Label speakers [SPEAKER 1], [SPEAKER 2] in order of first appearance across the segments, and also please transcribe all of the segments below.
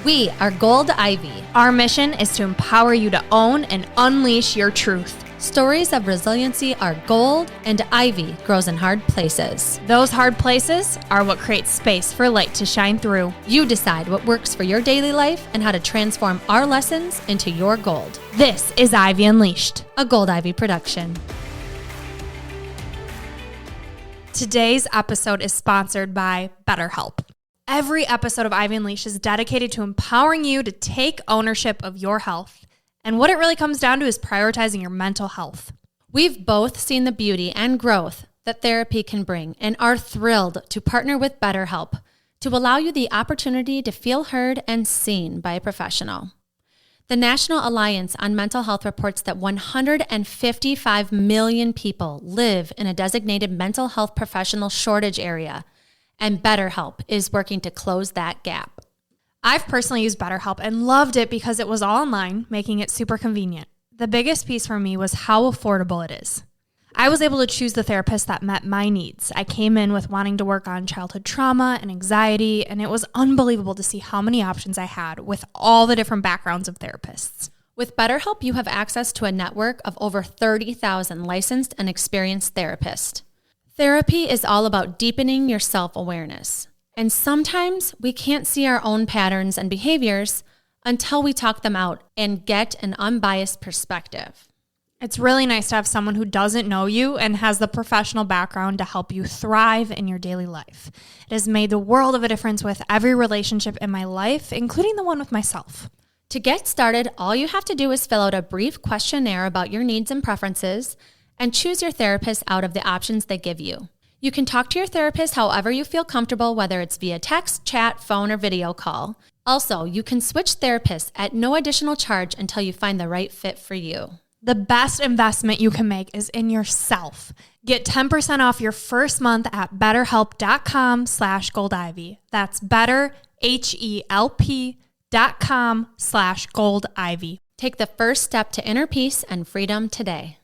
[SPEAKER 1] We are Gold Ivy.
[SPEAKER 2] Our mission is to empower you to own and unleash your truth.
[SPEAKER 1] Stories of resiliency are gold, and ivy grows in hard places.
[SPEAKER 2] Those hard places are what creates space for light to shine through.
[SPEAKER 1] You decide what works for your daily life and how to transform our lessons into your gold.
[SPEAKER 2] This is Ivy Unleashed,
[SPEAKER 1] a Gold Ivy production.
[SPEAKER 2] Today's episode is sponsored by BetterHelp. Every episode of Ivy Unleashed is dedicated to empowering you to take ownership of your health. And what it really comes down to is prioritizing your mental health.
[SPEAKER 1] We've both seen the beauty and growth that therapy can bring and are thrilled to partner with BetterHelp to allow you the opportunity to feel heard and seen by a professional. The National Alliance on Mental Health reports that 155 million people live in a designated mental health professional shortage area, and BetterHelp is working to close that gap.
[SPEAKER 2] I've personally used BetterHelp and loved it because it was all online, making it super convenient. The biggest piece for me was how affordable it is. I was able to choose the therapist that met my needs. I came in with wanting to work on childhood trauma and anxiety, and it was unbelievable to see how many options I had with all the different backgrounds of therapists.
[SPEAKER 1] With BetterHelp, you have access to a network of over 30,000 licensed and experienced therapists. Therapy is all about deepening your self-awareness. And sometimes we can't see our own patterns and behaviors until we talk them out and get an unbiased perspective.
[SPEAKER 2] It's really nice to have someone who doesn't know you and has the professional background to help you thrive in your daily life. It has made the world of a difference with every relationship in my life, including the one with myself.
[SPEAKER 1] To get started, all you have to do is fill out a brief questionnaire about your needs and preferences and choose your therapist out of the options they give you. You can talk to your therapist however you feel comfortable, whether it's via text, chat, phone, or video call. Also, you can switch therapists at no additional charge until you find the right fit for you.
[SPEAKER 2] The best investment you can make is in yourself. Get 10% off your first month at betterhelp.com/goldivy. That's betterhelp.com/goldivy.
[SPEAKER 1] Take the first step to inner peace and freedom today.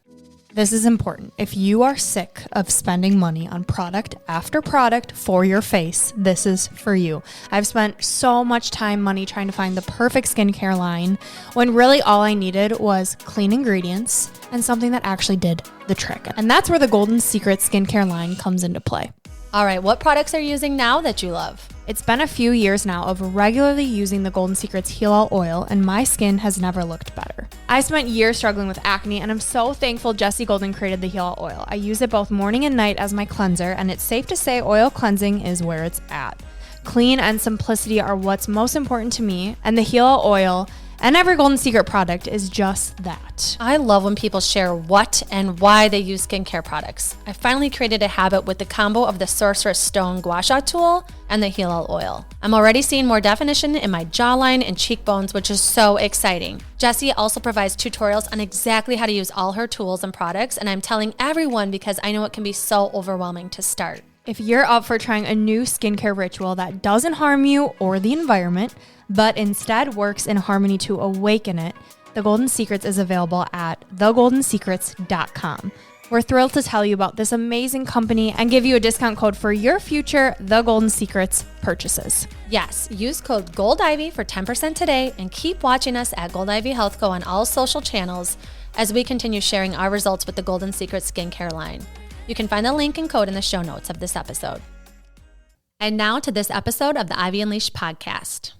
[SPEAKER 2] This is important. If you are sick of spending money on product after product for your face, this is for you. I've spent so much time, money trying to find the perfect skincare line when really all I needed was clean ingredients and something that actually did the trick. And that's where the Golden Secret skincare line comes into play.
[SPEAKER 1] All right, what products are you using now that you love?
[SPEAKER 2] It's been a few years now of regularly using the Golden Secret's Heal All Oil, and my skin has never looked better. I spent years struggling with acne, and I'm so thankful Jessie Golden created the Heal All Oil. I use it both morning and night as my cleanser, and it's safe to say oil cleansing is where it's at. Clean and simplicity are what's most important to me, and the Heal All Oil and every Golden Secret product is just that.
[SPEAKER 1] I love when people share what and why they use skincare products. I finally created a habit with the combo of the Sorcerer's Stone Gua Sha tool and the Heal All Oil. I'm already seeing more definition in my jawline and cheekbones, which is so exciting. Jessie also provides tutorials on exactly how to use all her tools and products, and I'm telling everyone because I know it can be so overwhelming to start.
[SPEAKER 2] If you're up for trying a new skincare ritual that doesn't harm you or the environment, but instead works in harmony to awaken it, The Golden Secrets is available at thegoldensecrets.com. We're thrilled to tell you about this amazing company and give you a discount code for your future The Golden Secrets purchases.
[SPEAKER 1] Yes, use code GOLDIVY for 10% today and keep watching us at Gold Ivy Health Co. on all social channels as we continue sharing our results with the Golden Secrets skincare line. You can find the link and code in the show notes of this episode. And now to this episode of the Ivy Unleashed podcast.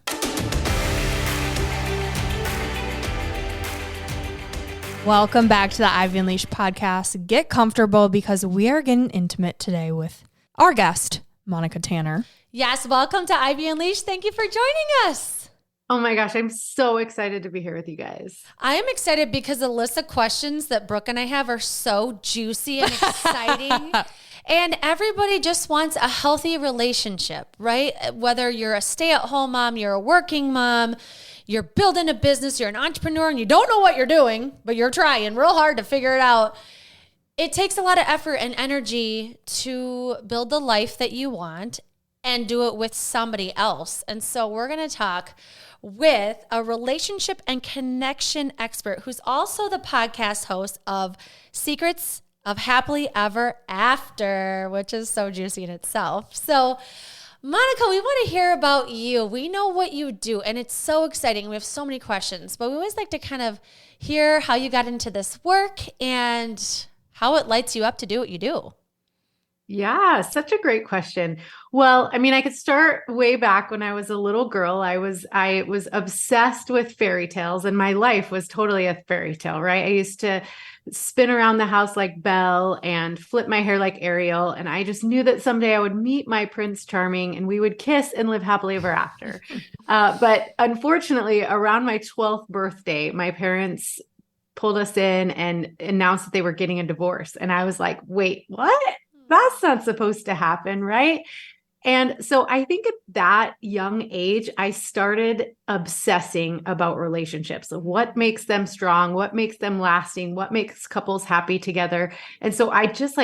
[SPEAKER 2] Welcome back to the Ivy Unleashed podcast. Get comfortable because we are getting intimate today with our guest, Monica Tanner.
[SPEAKER 1] Yes, welcome to Ivy Unleashed. Thank you for joining us.
[SPEAKER 3] Oh my gosh, I'm so excited to be here with you guys.
[SPEAKER 1] I am excited because the list of questions that Brooke and I have are so juicy and exciting. And everybody just wants a healthy relationship, right? Whether you're a stay-at-home mom, you're a working mom, you're building a business, you're an entrepreneur, and you don't know what you're doing, but you're trying real hard to figure it out. It takes a lot of effort and energy to build the life that you want and do it with somebody else. And so we're going to talk with a relationship and connection expert who's also the podcast host of Secrets of Happily Ever After, which is so juicy in itself. So Monica, we want to hear about you. We know what you do, and it's so exciting. We have so many questions, but we always like to kind of hear how you got into this work and how it lights you up to do what you do.
[SPEAKER 3] Yeah, such a great question. Well, I mean, I could start way back when I was a little girl. I was obsessed with fairy tales, and my life was totally a fairy tale, right? I used to spin around the house like Belle and flip my hair like Ariel, and I just knew that someday I would meet my Prince Charming and we would kiss and live happily ever after. But unfortunately, around my 12th birthday, my parents pulled us in and announced that they were getting a divorce. And I was like, wait, what? That's not supposed to happen, right? And so I think at that young age, I started obsessing about relationships. What makes them strong? What makes them lasting? What makes couples happy together? And so I just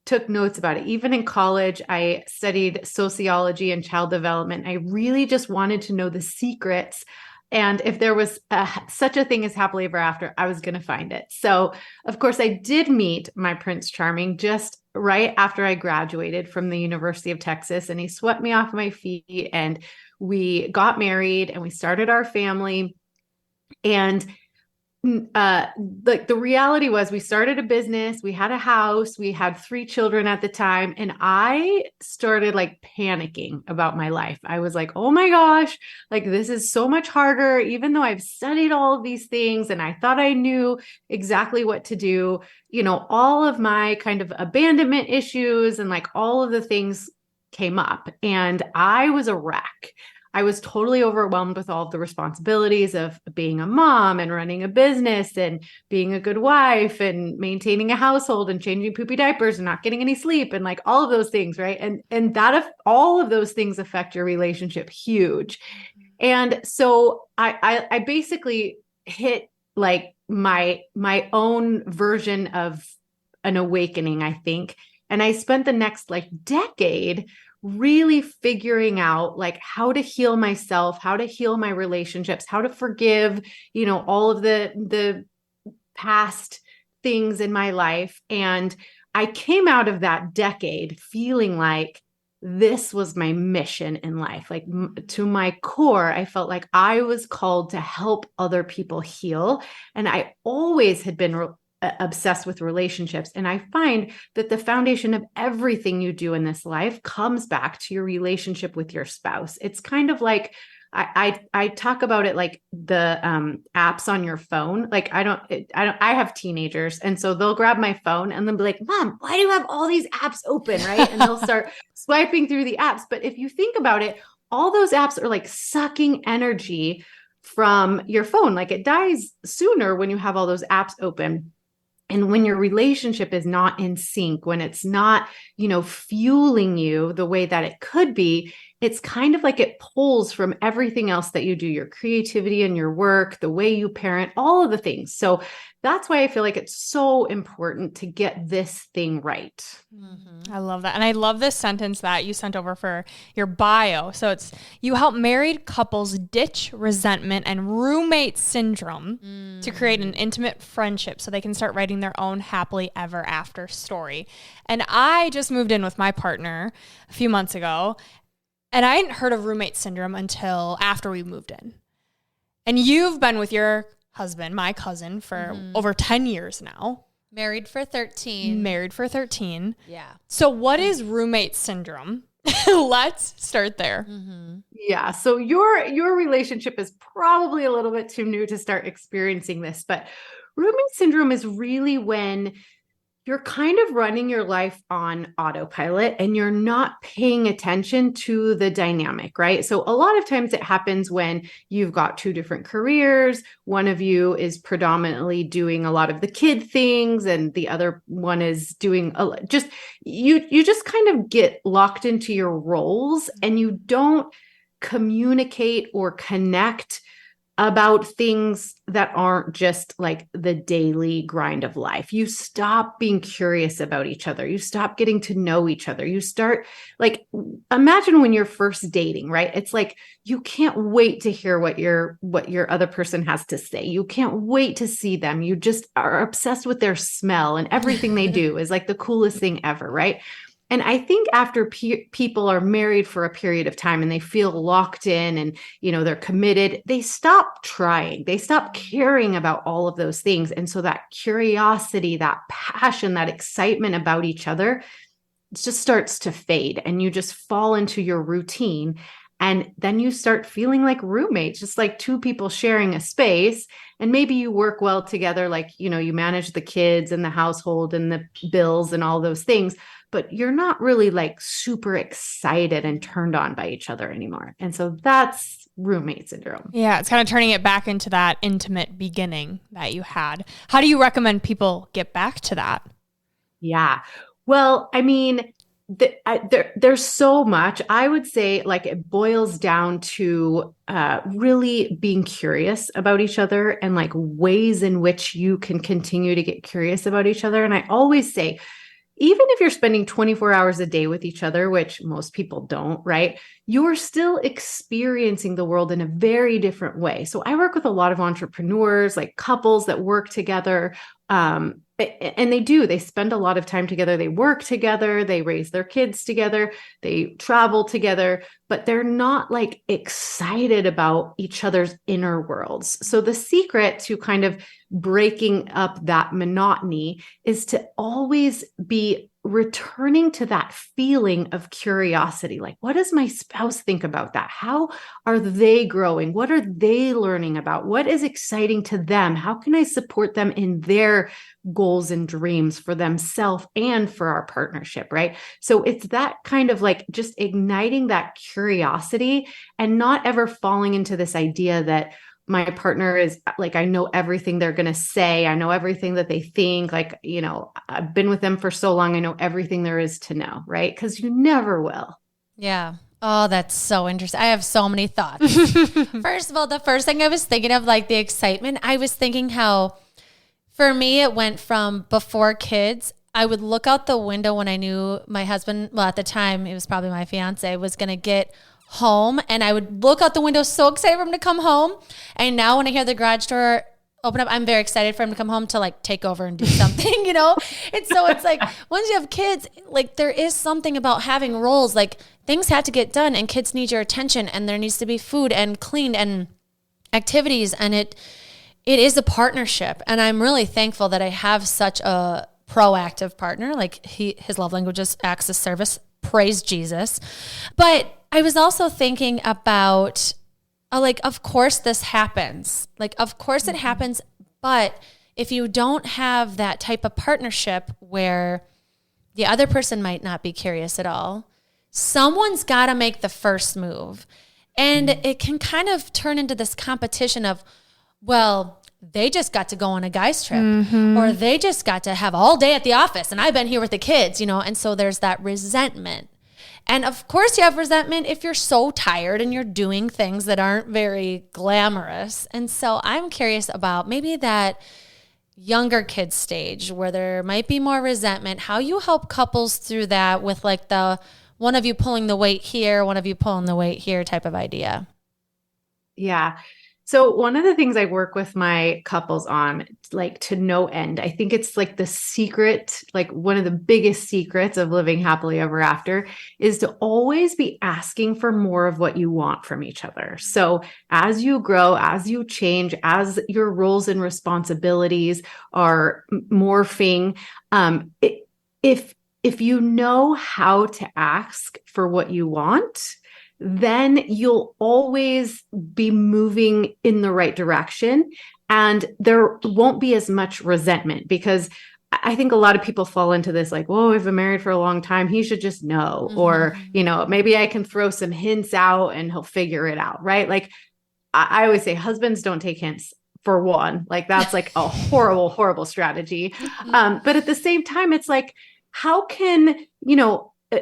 [SPEAKER 3] took notes about it. Even in college, I studied sociology and child development. I really just wanted to know the secrets. And if there was such a thing as happily ever after, I was going to find it. So, of course, I did meet my Prince Charming just right after I graduated from the University of Texas, and he swept me off my feet, and we got married and we started our family. And the reality was we started a business, we had a house, we had 3 children at the time, and I started panicking about my life. I was like, oh my gosh, this is so much harder, even though I've studied all of these things and I thought I knew exactly what to do. All of my kind of abandonment issues and all of the things came up, and I was a wreck. I was totally overwhelmed with all of the responsibilities of being a mom and running a business and being a good wife and maintaining a household and changing poopy diapers and not getting any sleep and all of those things, right? And all of those things affect your relationship huge. And so I basically hit my own version of an awakening, I think. And I spent the next decade really figuring out how to heal myself, how to heal my relationships, how to forgive, all of the past things in my life. And I came out of that decade feeling like this was my mission in life. To my core, I felt like I was called to help other people heal. And I always had been obsessed with relationships. And I find that the foundation of everything you do in this life comes back to your relationship with your spouse. It's kind of like, I talk about it like the apps on your phone. I have teenagers, and so they'll grab my phone and they'll be like, Mom, why do you have all these apps open? Right. And they'll start swiping through the apps. But if you think about it, all those apps are sucking energy from your phone. It dies sooner when you have all those apps open. And when your relationship is not in sync, when it's not, fueling you the way that it could be, it's kind of it pulls from everything else that you do, your creativity and your work, the way you parent, all of the things. So that's why I feel like it's so important to get this thing right.
[SPEAKER 2] Mm-hmm. I love that. And I love this sentence that you sent over for your bio. So it's, you help married couples ditch resentment and roommate syndrome to create an intimate friendship so they can start writing their own happily ever after story. And I just moved in with my partner a few months ago, and I hadn't heard of roommate syndrome until after we moved in. And you've been with your husband, my cousin, for over 10 years now.
[SPEAKER 1] Married for 13.
[SPEAKER 2] Yeah. So what is roommate syndrome? Let's start there.
[SPEAKER 1] Mm-hmm.
[SPEAKER 3] Yeah. So your relationship is probably a little bit too new to start experiencing this, but roommate syndrome is really when you're kind of running your life on autopilot and you're not paying attention to the dynamic, right? So a lot of times it happens when you've got 2 different careers. One of you is predominantly doing a lot of the kid things, and the other one is doing you just kind of get locked into your roles, and you don't communicate or connect about things that aren't just the daily grind of life. You stop being curious about each other. You stop getting to know each other. You start imagine when you're first dating, right? It's you can't wait to hear what your other person has to say. You can't wait to see them. You just are obsessed with their smell, and everything they do is the coolest thing ever, right? And I think after people are married for a period of time and they feel locked in and, they're committed, they stop trying, they stop caring about all of those things. And so that curiosity, that passion, that excitement about each other, it just starts to fade and you just fall into your routine. And then you start feeling like roommates, just like two people sharing a space. And maybe you work well together, like, you manage the kids and the household and the bills and all those things, but you're not really like super excited and turned on by each other anymore. And so that's roommate syndrome.
[SPEAKER 2] Yeah, it's kind of turning it back into that intimate beginning that you had. How do you recommend people get back to that?
[SPEAKER 3] Yeah. Well, I mean, there's so much. I would say like it boils down to really being curious about each other and like ways in which you can continue to get curious about each other. And I always say, even if you're spending 24 hours a day with each other, which most people don't, right? You're still experiencing the world in a very different way. So I work with a lot of entrepreneurs, like couples that work together. And they spend a lot of time together. They work together, they raise their kids together, they travel together, but they're not like excited about each other's inner worlds. So the secret to kind of breaking up that monotony is to always be returning to that feeling of curiosity. Like, what does my spouse think about that? How are they growing? What are they learning about? What is exciting to them? How can I support them in their goals and dreams for themselves and for our partnership, right? So it's that kind of like just igniting that curiosity and not ever falling into this idea that my partner is like, I know everything they're going to say. I know everything that they think. Like, I've been with them for so long. I know everything there is to know, right? Because you never will.
[SPEAKER 1] Yeah. Oh, that's so interesting. I have so many thoughts. First of all, the first thing I was thinking of, like the excitement, I was thinking how for me, it went from before kids, I would look out the window when I knew my husband, well, at the time, it was probably my fiance, was going to get home. And I would look out the window so excited for him to come home. And now when I hear the garage door open up, I'm very excited for him to come home to like take over and do something, And so it's like, once you have kids, like there is something about having roles, like things have to get done and kids need your attention and there needs to be food and cleaned and activities. And it is a partnership. And I'm really thankful that I have such a proactive partner. Like his love language is acts of service. Praise Jesus. But I was also thinking about, of course this happens. Like, of course it happens. But if you don't have that type of partnership where the other person might not be curious at all, someone's got to make the first move. And it can kind of turn into this competition of, well, they just got to go on a guy's trip or they just got to have all day at the office and I've been here with the kids, and so there's that resentment. And of course you have resentment if you're so tired and you're doing things that aren't very glamorous. And so I'm curious about maybe that younger kid stage where there might be more resentment, how you help couples through that with like the one of you pulling the weight here, one of you pulling the weight here type of idea.
[SPEAKER 3] Yeah. So one of the things I work with my couples on, like to no end, I think it's like the secret, like one of the biggest secrets of living happily ever after is to always be asking for more of what you want from each other. So as you grow, as you change, as your roles and responsibilities are morphing, if you know how to ask for what you want, then you'll always be moving in the right direction and there won't be as much resentment, because I think a lot of people fall into this like, whoa, I've been married for a long time, he should just know, or, maybe I can throw some hints out and he'll figure it out, right? Like I always say husbands don't take hints, for one. Like that's like a horrible, horrible strategy. But at the same time, it's like, how can,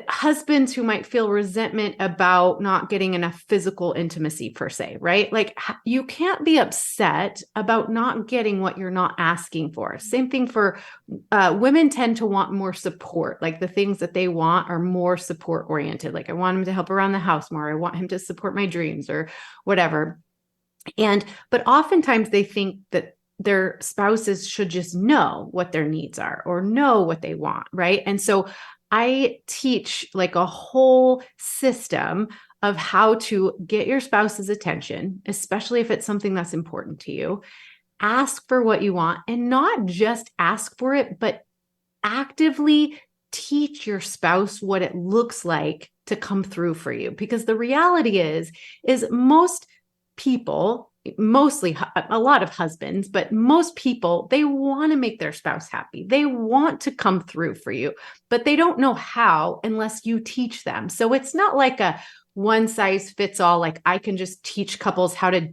[SPEAKER 3] husbands who might feel resentment about not getting enough physical intimacy per se, right? Like you can't be upset about not getting what you're not asking for. Same thing for women tend to want more support. Like the things that they want are more support oriented. Like I want him to help around the house more. I want him to support my dreams or whatever. But oftentimes they think that their spouses should just know what their needs are or know what they want, right? And so I teach like a whole system of how to get your spouse's attention, especially if it's something that's important to you. Ask for what you want, and not just ask for it, but actively teach your spouse what it looks like to come through for you. Because the reality is most people, mostly a lot of husbands, but most people, they want to make their spouse happy. They want to come through for you, but they don't know how unless you teach them. So it's not like a one size fits all, like I can just teach couples how to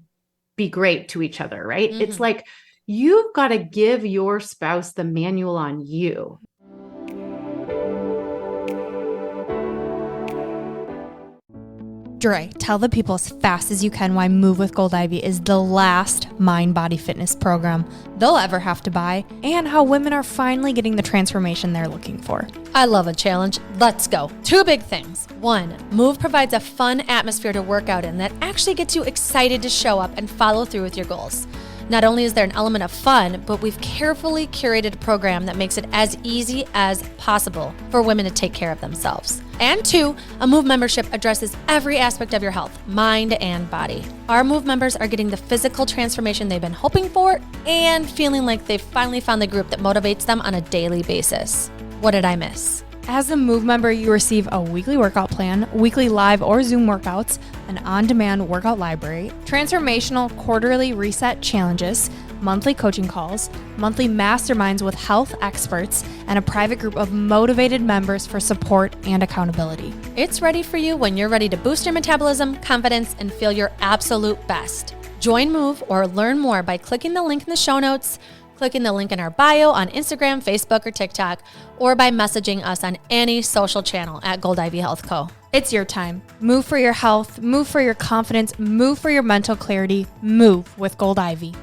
[SPEAKER 3] be great to each other, right? Mm-hmm. It's like you've got to give your spouse the manual on you.
[SPEAKER 2] Dre, tell the people as fast as you can why Move with Gold Ivy is the last mind body fitness program they'll ever have to buy, and how women are finally getting the transformation they're looking for.
[SPEAKER 1] I love a challenge. Let's go. 2 big things. 1, Move provides a fun atmosphere to work out in that actually gets you excited to show up and follow through with your goals. Not only is there an element of fun, but we've carefully curated a program that makes it as easy as possible for women to take care of themselves. And 2, a Move membership addresses every aspect of your health, mind and body. Our Move members are getting the physical transformation they've been hoping for and feeling like they've finally found the group that motivates them on a daily basis. What did I miss?
[SPEAKER 2] As a Move member, you receive a weekly workout plan, weekly live or Zoom workouts, an on-demand workout library, transformational quarterly reset challenges, monthly coaching calls, monthly masterminds with health experts, and a private group of motivated members for support and accountability.
[SPEAKER 1] It's ready for you when you're ready to boost your metabolism, confidence, and feel your absolute best. Join Move or learn more by clicking the link in the show notes, clicking the link in our bio on Instagram, Facebook, or TikTok, or by messaging us on any social channel at Gold Ivy Health Co.
[SPEAKER 2] It's your time. Move for your health, move for your confidence, move for your mental clarity, move with Gold Ivy.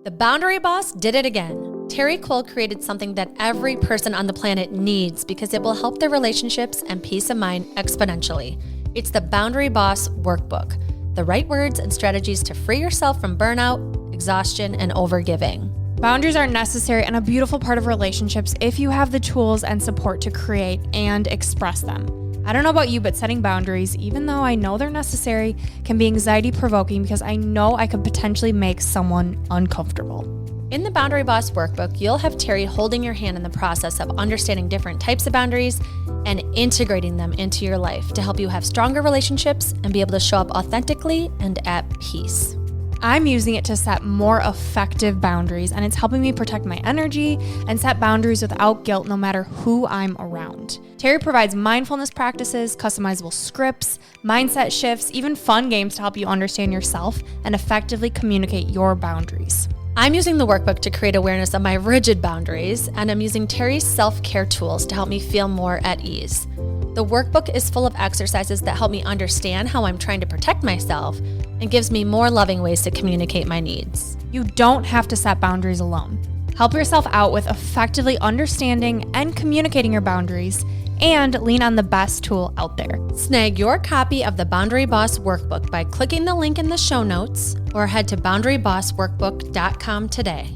[SPEAKER 1] The Boundary Boss did it again. Terry Cole created something that every person on the planet needs because it will help their relationships and peace of mind exponentially. It's the Boundary Boss Workbook, the right words and strategies to free yourself from burnout, exhaustion, and overgiving.
[SPEAKER 2] Boundaries are necessary and a beautiful part of relationships if you have the tools and support to create and express them. I don't know about you, but setting boundaries, even though I know they're necessary, can be anxiety-provoking because I know I could potentially make someone uncomfortable.
[SPEAKER 1] In the Boundary Boss Workbook, you'll have Terry holding your hand in the process of understanding different types of boundaries and integrating them into your life to help you have stronger relationships and be able to show up authentically and at peace.
[SPEAKER 2] I'm using it to set more effective boundaries, and it's helping me protect my energy and set boundaries without guilt no matter who I'm around. Terry provides mindfulness practices, customizable scripts, mindset shifts, even fun games to help you understand yourself and effectively communicate your boundaries.
[SPEAKER 1] I'm using the workbook to create awareness of my rigid boundaries, and I'm using Terry's self-care tools to help me feel more at ease. The workbook is full of exercises that help me understand how I'm trying to protect myself and gives me more loving ways to communicate my needs.
[SPEAKER 2] You don't have to set boundaries alone. Help yourself out with effectively understanding and communicating your boundaries, and lean on the best tool out there.
[SPEAKER 1] Snag your copy of the Boundary Boss Workbook by clicking the link in the show notes or head to boundarybossworkbook.com today.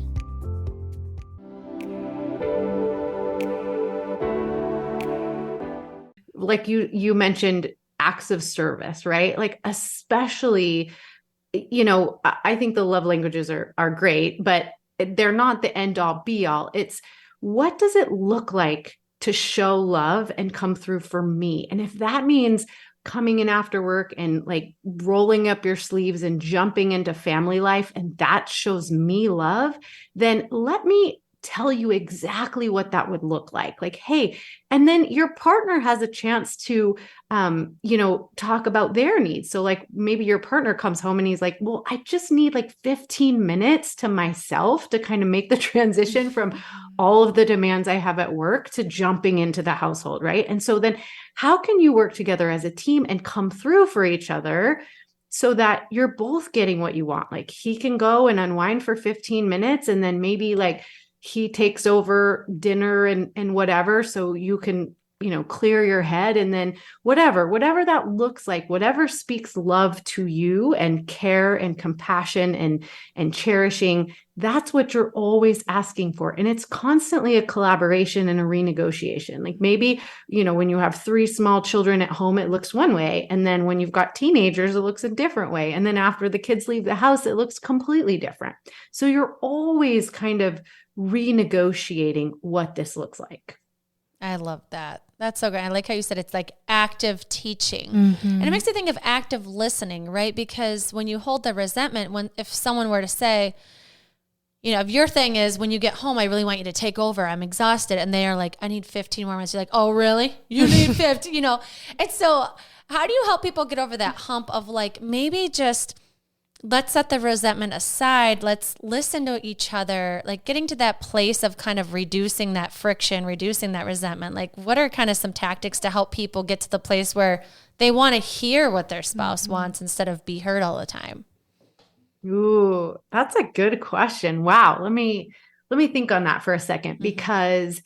[SPEAKER 3] Like you mentioned acts of service, right? Like especially, I think the love languages are great, but they're not the end all be all. It's what does it look like to show love and come through for me? And if that means coming in after work and like rolling up your sleeves and jumping into family life, and that shows me love, then let me tell you exactly what that would look like. Like, hey, and then your partner has a chance to, talk about their needs. So like maybe your partner comes home and he's like, well, I just need like 15 minutes to myself to kind of make the transition from all of the demands I have at work to jumping into the household. Right. And so then how can you work together as a team and come through for each other so that you're both getting what you want? Like he can go and unwind for 15 minutes and then maybe like he takes over dinner and whatever, so you can clear your head, and then whatever that looks like, whatever speaks love to you and care and compassion and cherishing, that's what you're always asking for. And it's constantly a collaboration and a renegotiation. Like maybe, when you have 3 small children at home, it looks one way. And then when you've got teenagers, it looks a different way. And then after the kids leave the house, it looks completely different. So you're always kind of renegotiating what this looks like.
[SPEAKER 1] I love that. That's so great. I like how you said it's like active teaching.
[SPEAKER 2] Mm-hmm.
[SPEAKER 1] And it makes me think of active listening, right? Because when you hold the resentment, if someone were to say, if your thing is when you get home, I really want you to take over, I'm exhausted. And they are like, I need 15 more minutes. You're like, oh, really? You need 50, And so how do you help people get over that hump of like, maybe just let's set the resentment aside. Let's listen to each other, like getting to that place of kind of reducing that friction, reducing that resentment. Like what are kind of some tactics to help people get to the place where they want to hear what their spouse wants instead of be heard all the time?
[SPEAKER 3] Ooh, that's a good question. Wow. Let me think on that for a second, because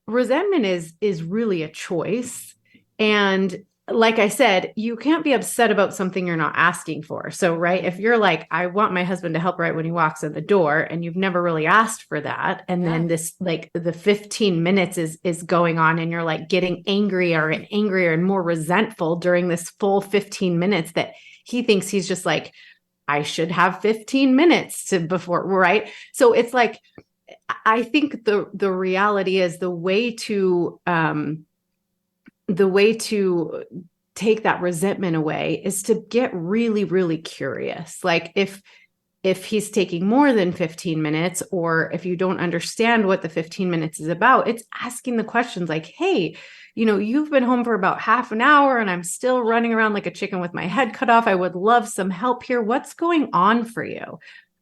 [SPEAKER 3] resentment is really a choice. And like I said, you can't be upset about something you're not asking for. So, right, if you're like, I want my husband to help right when he walks in the door, and you've never really asked for that, and then this, like the 15 minutes is going on, and you're like getting angrier and angrier and more resentful during this full 15 minutes that he thinks he's just like, I should have 15 minutes before, right? So it's like, I think the reality is the way to take that resentment away is to get really, really curious. Like if he's taking more than 15 minutes, or if you don't understand what the 15 minutes is about, it's asking the questions like, hey, you've been home for about half an hour and I'm still running around like a chicken with my head cut off. I would love some help here. What's going on for you?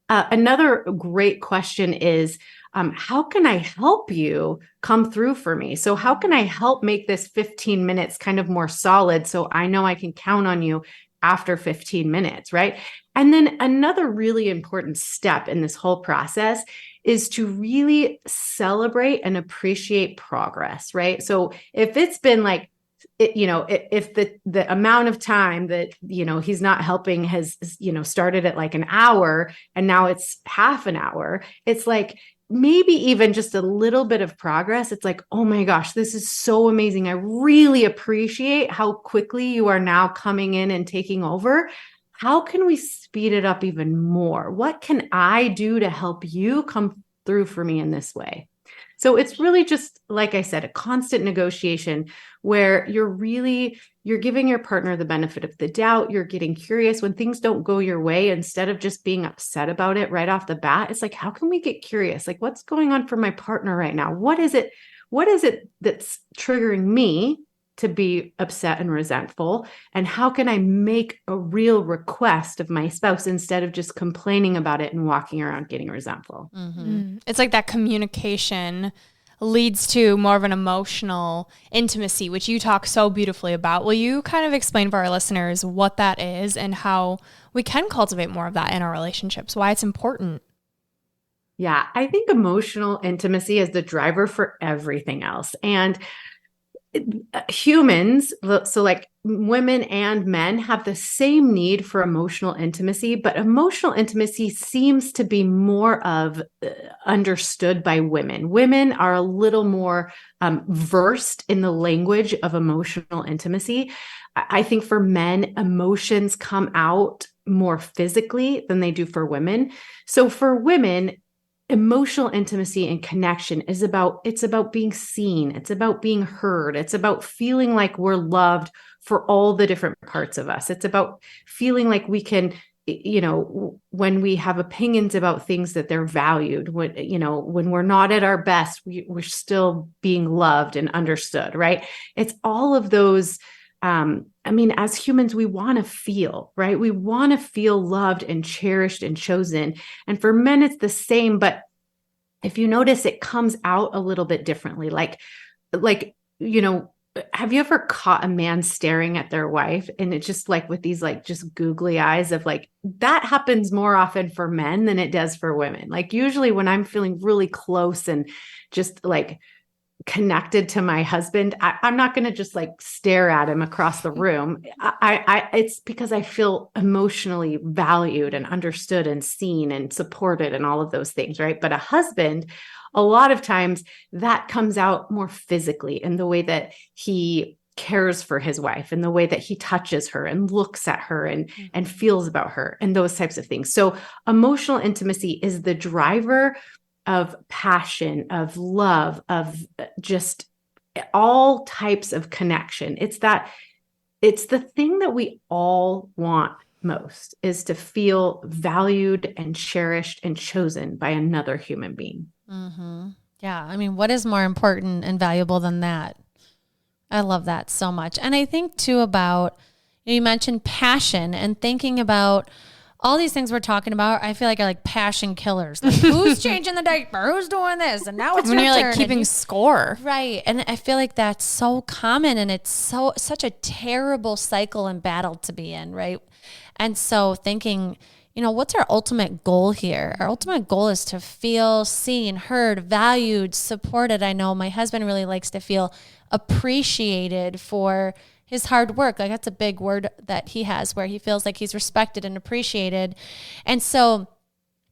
[SPEAKER 3] Another great question is, how can I help you come through for me? So how can I help make this 15 minutes kind of more solid so I know I can count on you after 15 minutes, right? And then another really important step in this whole process is to really celebrate and appreciate progress, right? So if it's been like, if the amount of time that, he's not helping has, started at like an hour and now it's half an hour, it's like, maybe even just a little bit of progress. It's like, oh my gosh, this is so amazing. I really appreciate how quickly you are now coming in and taking over. How can we speed it up even more? What can I do to help you come through for me in this way? So it's really just, like I said, a constant negotiation where you're giving your partner the benefit of the doubt. You're getting curious when things don't go your way. Instead of just being upset about it right off the bat, it's like, how can we get curious? Like, what's going on for my partner right now? What is it that's triggering me to be upset and resentful? And how can I make a real request of my spouse instead of just complaining about it and walking around getting resentful?
[SPEAKER 2] It's like that communication leads to more of an emotional intimacy, which you talk so beautifully about. Will you kind of explain for our listeners what that is and how we can cultivate more of that in our relationships, why it's important?
[SPEAKER 3] Yeah, I think emotional intimacy is the driver for everything else. And humans, so like women and men, have the same need for emotional intimacy, but emotional intimacy seems to be more of understood by women. Women are a little more versed in the language of emotional intimacy. I think for men, emotions come out more physically than they do for women. So for women, emotional intimacy and connection it's about being seen. It's about being heard. It's about feeling like we're loved for all the different parts of us. It's about feeling like we can, when we have opinions about things, that they're valued. When we're not at our best, we're still being loved and understood, right? It's all of those. As humans, we want to feel, right? We want to feel loved and cherished and chosen. And for men, it's the same, but if you notice, it comes out a little bit differently. Like, have you ever caught a man staring at their wife and it's just like with these like just googly eyes of like, that happens more often for men than it does for women. Like usually when I'm feeling really close and just like connected to my husband, I'm not going to just like stare at him across the room. It's because I feel emotionally valued and understood and seen and supported and all of those things, right? But a husband, a lot of times that comes out more physically in the way that he cares for his wife and the way that he touches her and looks at her and feels about her and those types of things. So emotional intimacy is the driver of passion, of love, of just all types of connection. It's the thing that we all want most, is to feel valued and cherished and chosen by another human being.
[SPEAKER 1] Mm-hmm. Yeah. I mean, what is more important and valuable than that? I love that so much. And I think too about, you mentioned passion and thinking about all these things we're talking about, I feel like are like passion killers. Like, who's changing the diaper? Who's doing this? And now it's
[SPEAKER 2] when
[SPEAKER 1] your
[SPEAKER 2] you're
[SPEAKER 1] turn.
[SPEAKER 2] like keeping score.
[SPEAKER 1] Right. And I feel like that's so common, and it's such a terrible cycle and battle to be in, right? And so thinking, what's our ultimate goal here? Our ultimate goal is to feel seen, heard, valued, supported. I know my husband really likes to feel appreciated for his hard work. Like, that's a big word that he has, where he feels like he's respected and appreciated. And so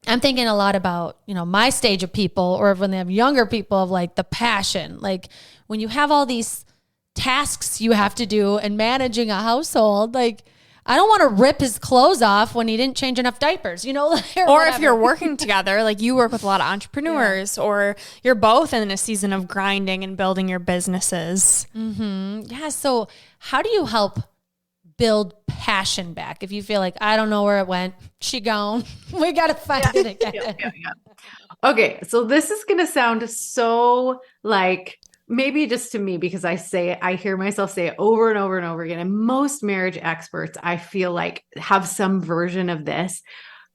[SPEAKER 1] I'm thinking a lot about, my stage of people, or when they have younger people, of like the passion, like when you have all these tasks you have to do and managing a household, like, I don't want to rip his clothes off when he didn't change enough diapers, or
[SPEAKER 2] if you're working together, like you work with a lot of entrepreneurs, or you're both in a season of grinding and building your businesses.
[SPEAKER 1] Mm-hmm. Yeah. So how do you help build passion back? If you feel like, I don't know where it went, she gone, we got to find it again.
[SPEAKER 3] Yeah. Okay. So this is going to sound so like, maybe just to me, because I hear myself say it over and over and over again. And most marriage experts, I feel like, have some version of this,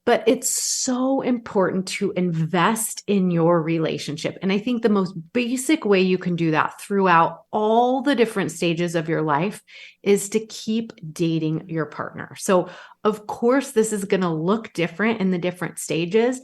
[SPEAKER 3] but it's so important to invest in your relationship. And I think the most basic way you can do that throughout all the different stages of your life is to keep dating your partner. So of course, this is going to look different in the different stages,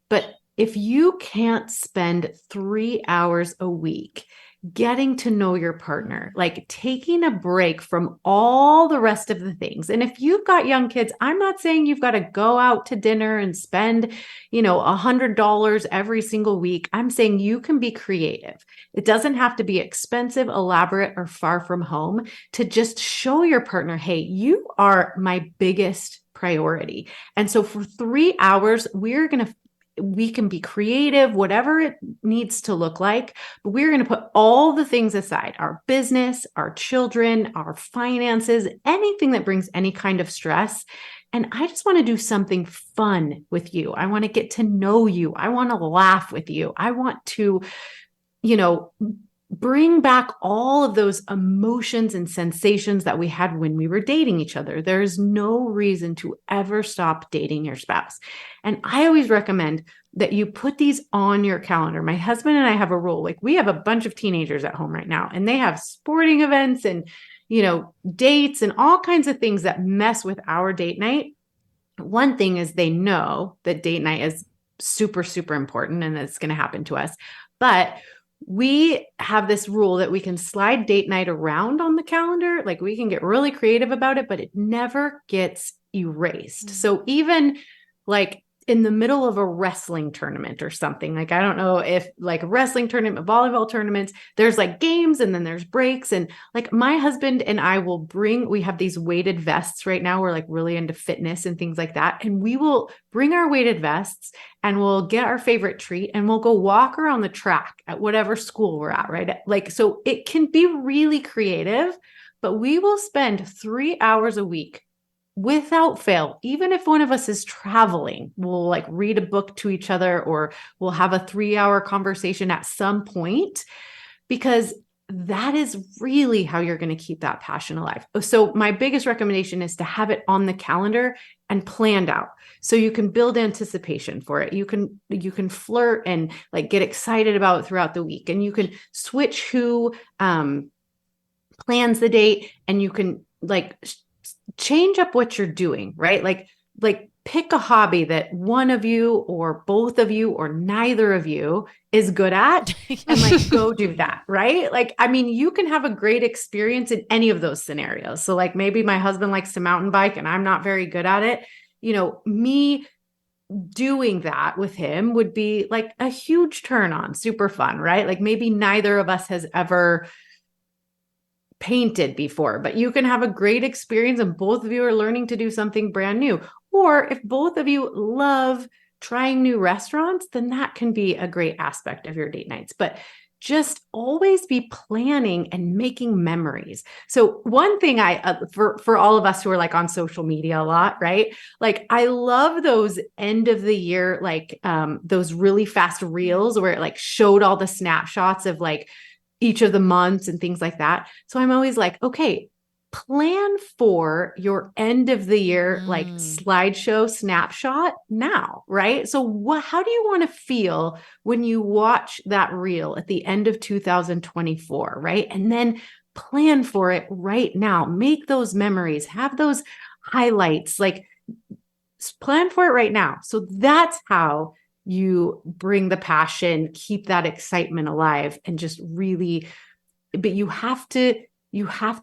[SPEAKER 3] but if you can't spend 3 hours a week getting to know your partner, like taking a break from all the rest of the things. And if you've got young kids, I'm not saying you've got to go out to dinner and spend, $100 every single week. I'm saying you can be creative. It doesn't have to be expensive, elaborate, or far from home, to just show your partner, hey, you are my biggest priority. And so for 3 hours, we can be creative, whatever it needs to look like, but we're going to put all the things aside, our business, our children, our finances, anything that brings any kind of stress. And I just want to do something fun with you. I want to get to know you. I want to laugh with you. I want to, bring back all of those emotions and sensations that we had when we were dating each other. There's no reason to ever stop dating your spouse. And I always recommend that you put these on your calendar. My husband and I have a rule. Like, we have a bunch of teenagers at home right now, and they have sporting events and, dates and all kinds of things that mess with our date night. One thing is, they know that date night is super, super important and it's going to happen to us. But we have this rule that we can slide date night around on the calendar. Like, we can get really creative about it, but it never gets erased. Mm-hmm. So even like in the middle of a wrestling tournament or something, like, I don't know if like a wrestling tournament, volleyball tournaments, there's like games and then there's breaks. And like, my husband and I we have these weighted vests right now. We're like really into fitness and things like that. And we will bring our weighted vests and we'll get our favorite treat and we'll go walk around the track at whatever school we're at, right? Like, so it can be really creative, but we will spend 3 hours a week without fail. Even if one of us is traveling, we'll like read a book to each other, or we'll have a 3-hour conversation at some point, because that is really how you're going to keep that passion alive. So my biggest recommendation is to have it on the calendar and planned out, so you can build anticipation for it. You can flirt and like get excited about it throughout the week, and you can switch who plans the date, and you can like change up what you're doing, right? Like pick a hobby that one of you or both of you or neither of you is good at and like go do that, right? Like, I mean, you can have a great experience in any of those scenarios. So like maybe my husband likes to mountain bike and I'm not very good at it. You know, me doing that with him would be like a huge turn on, super fun, right? Like maybe neither of us has ever painted before, but you can have a great experience and both of you are learning to do something brand new. Or if both of you love trying new restaurants, then that can be a great aspect of your date nights. But just always be planning and making memories. So one thing for all of us who are like on social media a lot, right? Like I love those end of the year, like those really fast reels where it like showed all the snapshots of like each of the months and things like that. So I'm always like, okay, plan for your end of the year, like slideshow snapshot now, right? So how do you want to feel when you watch that reel at the end of 2024, right? And then plan for it right now, make those memories, have those highlights, like plan for it right now. So that's how you bring the passion, keep that excitement alive, and just really, but you have to